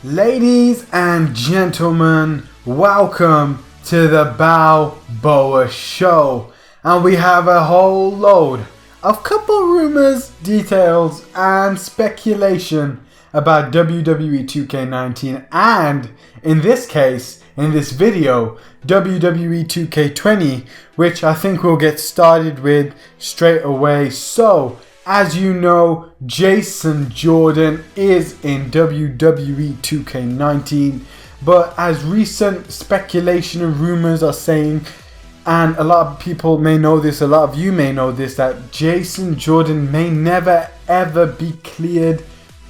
Ladies and gentlemen, welcome to the BalboaShow, and we have a whole load of couple rumors, details and speculation about WWE 2K19 and, in this case, in this video, WWE 2K20, which I think we'll get started with straight away. So, as you know, Jason Jordan is in WWE 2K19, but as recent speculation and rumors are saying, and a lot of people may know this, a lot of you may know this, that Jason Jordan may never ever be cleared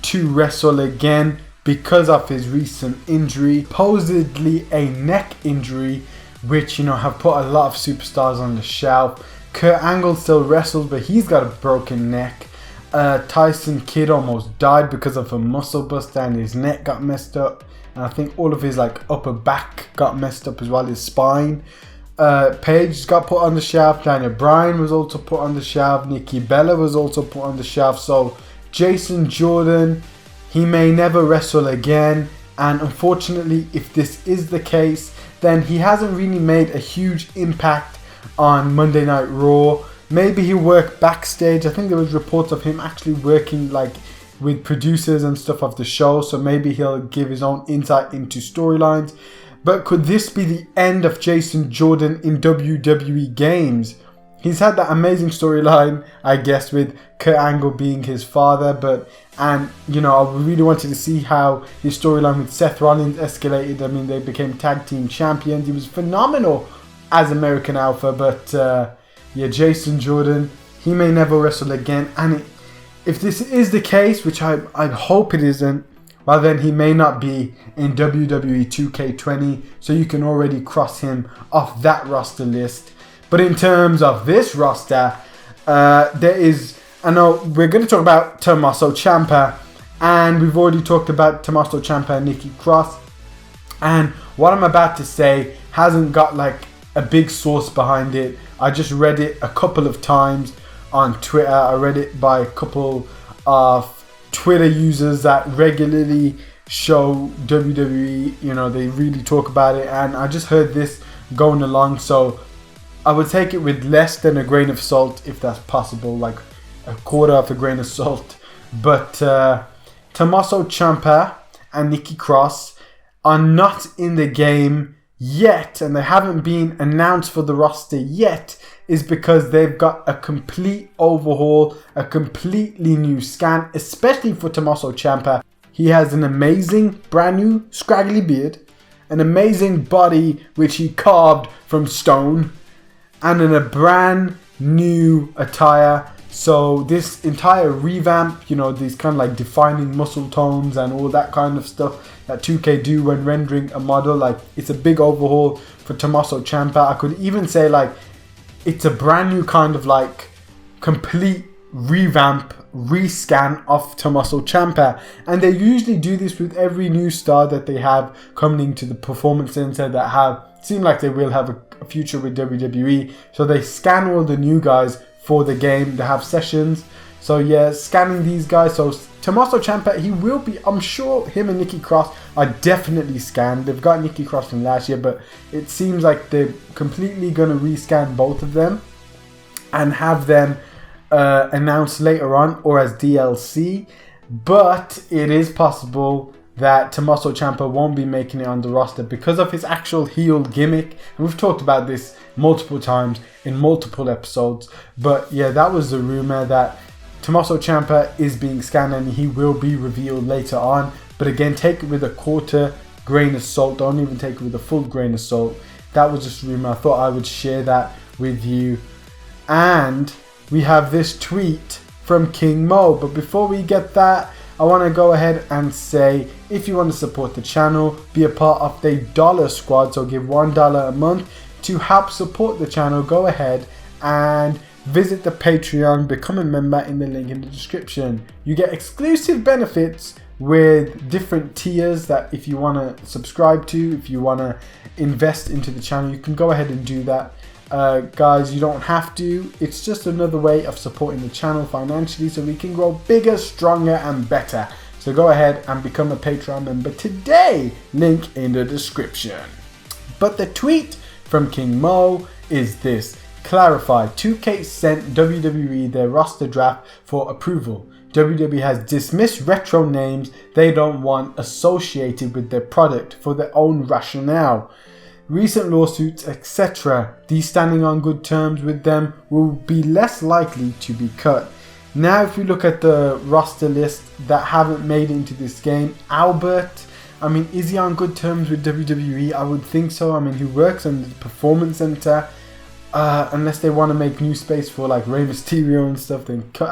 to wrestle again because of his recent injury, supposedly a neck injury, which have put a lot of superstars on the shelf. Kurt Angle still wrestles, but he's got a broken neck. Tyson Kidd almost died because of a muscle buster and his neck got messed up. And I think all of his upper back got messed up as well, his spine. Paige got put on the shelf. Daniel Bryan was also put on the shelf. Nikki Bella was also put on the shelf. So Jason Jordan, he may never wrestle again. And unfortunately, if this is the case, then he hasn't really made a huge impact on Monday Night Raw. Maybe he'll work backstage. I think there was reports of him actually working with producers and stuff of the show, so maybe he'll give his own insight into storylines. But could this be the end of Jason Jordan in WWE games? He's had that amazing storyline, I guess, with Kurt Angle being his father, I really wanted to see how his storyline with Seth Rollins escalated. I mean, they became tag team champions. He was phenomenal as American Alpha, but Jason Jordan, he may never wrestle again. And if this is the case, which I hope it isn't, well then he may not be in WWE 2K20, so you can already cross him off that roster list. But in terms of this roster, we're going to talk about Tommaso Ciampa, and we've already talked about Tommaso Ciampa and Nikki Cross. And what I'm about to say hasn't got a big source behind it. I just read it a couple of times on Twitter. I read it by a couple of Twitter users that regularly show WWE. They really talk about it, and I just heard this going along. So I would take it with less than a grain of salt, if that's possible, like a quarter of a grain of salt. But Tommaso Ciampa and Nikki Cross are not in the game yet, and they haven't been announced for the roster yet, is because they've got a complete overhaul, a completely new scan, especially for Tommaso Ciampa. He has an amazing brand new scraggly beard, an amazing body which he carved from stone, and in a brand new attire. So this entire revamp, these kind of defining muscle tones and all that kind of stuff that 2K do when rendering a model, it's a big overhaul for Tommaso Ciampa. I could even say it's a brand new kind of complete revamp, rescan of Tommaso Ciampa. And they usually do this with every new star that they have coming into the Performance Center that seem like they will have a future with WWE. So they scan all the new guys for the game. They have sessions. So yeah, scanning these guys. So Tommaso Ciampa, he will be, I'm sure him and Nikki Cross are definitely scanned. They've got Nikki Cross from last year, but it seems like they're completely going to rescan both of them and have them announced later on or as DLC. But it is possible that Tommaso Ciampa won't be making it on the roster because of his actual heel gimmick. And we've talked about this multiple times in multiple episodes. But yeah, that was the rumor that Tommaso Ciampa is being scanned and he will be revealed later on. But again, take it with a quarter grain of salt. Don't even take it with a full grain of salt. That was just a rumor. I thought I would share that with you. And we have this tweet from King Mo. But before we get that, I want to go ahead and say, if you want to support the channel, be a part of the Dollar Squad, so give $1 a month to help support the channel. Go ahead and visit the Patreon, become a member in the link in the description. You get exclusive benefits with different tiers that if you want to subscribe to, if you want to invest into the channel, you can go ahead and do that. Guys, you don't have to. It's just another way of supporting the channel financially so we can grow bigger, stronger and better. So So go ahead and become a Patreon member today. Link in the description. But the tweet from King Mo is this. Clarify, 2K sent WWE their roster draft for approval. WWE has dismissed retro names they don't want associated with their product for their own rationale. Recent lawsuits, etc. These standing on good terms with them will be less likely to be cut. Now if we look at the roster list that haven't made it into this game, Albert, I mean, is he on good terms with WWE? I would think so. I mean, he works in the Performance Center. Unless they want to make new space for like Rey Mysterio and stuff, then cut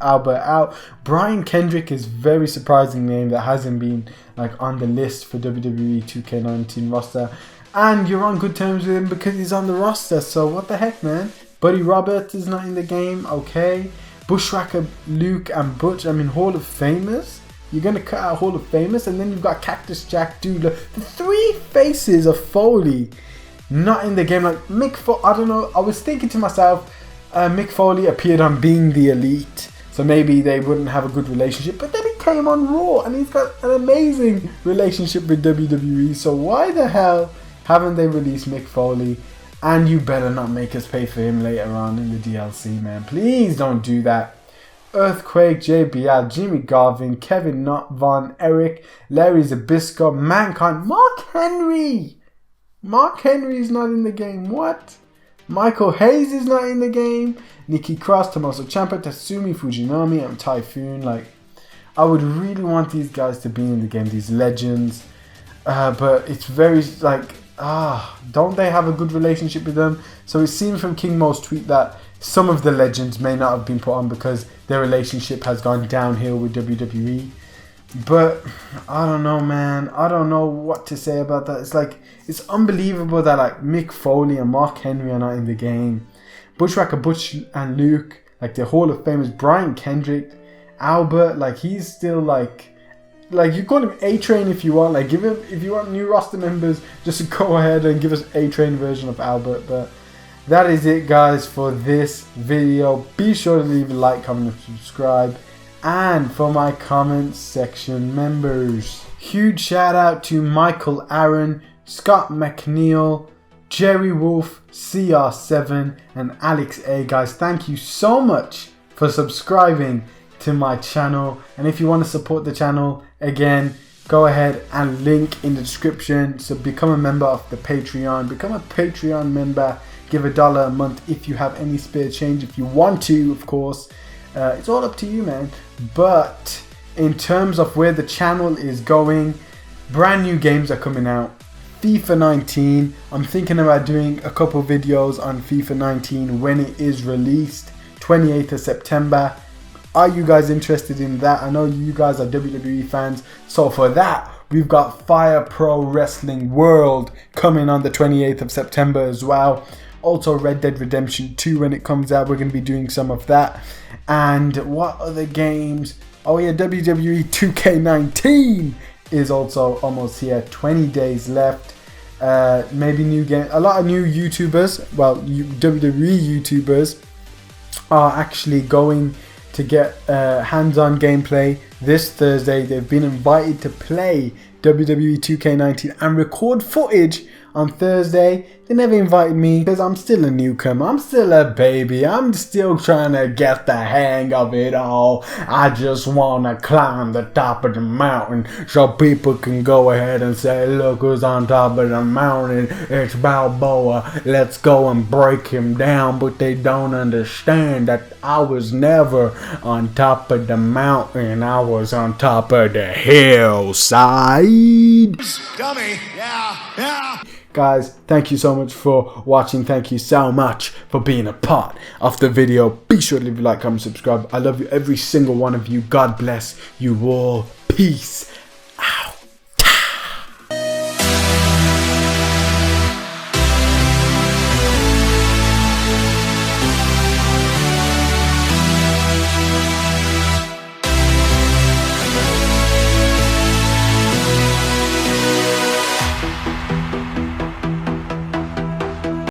Albert out. Brian Kendrick is a very surprising name that hasn't been like on the list for WWE 2K19 roster. And you're on good terms with him because he's on the roster. So what the heck, man? Buddy Roberts is not in the game. Okay. Bushwhacker, Luke and Butch. I mean, Hall of Famers. You're going to cut out Hall of Famers. And then you've got Cactus Jack, dude. The three faces of Foley not in the game. Like Mick Foley, I don't know. I was thinking to myself, Mick Foley appeared on Being the Elite. So maybe they wouldn't have a good relationship. But then he came on Raw. And he's got an amazing relationship with WWE. So why the hell haven't they released Mick Foley? And you better not make us pay for him later on in the DLC, man. Please don't do that. Earthquake, JBL, Jimmy Garvin, Kevin Knott, Von Erich, Larry Zbyszko, Mankind, Mark Henry. Mark Henry is not in the game. What? Michael Hayes is not in the game. Nikki Cross, Tommaso Ciampa, Tatsumi Fujinami, and Typhoon. Like, I would really want these guys to be in the game. These legends. But it's very like, don't they have a good relationship with them? So it seems from King Mo's tweet that some of the legends may not have been put on because their relationship has gone downhill with WWE. But I don't know, man. I don't know what to say about that. It's like, it's unbelievable that like Mick Foley and Mark Henry are not in the game. Bushwhacker, Butch and Luke, like the Hall of Famers, Brian Kendrick, Albert, like he's still like you call him A-Train if you want. Like give him, if you want new roster members, just go ahead and give us A-Train version of Albert. But that is it, guys, for this video. Be sure to leave a like, comment, and subscribe. And for my comments section members, huge shout out to Michael Aaron, Scott McNeil, Jerry Wolf, CR7, and Alex A. Guys, thank you so much for subscribing to my channel. And if you want to support the channel, again, go ahead and link in the description. So become a member of the Patreon. Become a Patreon member. Give $1 a month if you have any spare change. If you want to, of course. It's all up to you, man. But in terms of where the channel is going, brand new games are coming out. FIFA 19. I'm thinking about doing a couple videos on FIFA 19 when it is released, 28th of September. Are you guys interested in that? I know you guys are WWE fans. So for that, we've got Fire Pro Wrestling World coming on the 28th of September as well. Also Red Dead Redemption 2 when it comes out. We're going to be doing some of that. And what other games? Oh yeah, WWE 2K19 is also almost here. 20 days left. Maybe new game. A lot of new YouTubers, well, WWE YouTubers are actually going to get hands-on gameplay this Thursday. They've been invited to play WWE 2K19 and record footage on Thursday. They never invited me because I'm still a newcomer. I'm still a baby. I'm still trying to get the hang of it all. I just want to climb the top of the mountain so people can go ahead and say, look who's on top of the mountain. It's Balboa. Let's go and break him down. But they don't understand that I was never on top of the mountain. I was on top of the hillside. Dummy. Yeah. Guys, thank you so much for watching. Thank you so much for being a part of the video. Be sure to leave a like, comment, subscribe. I love you, every single one of you. God bless you all. Peace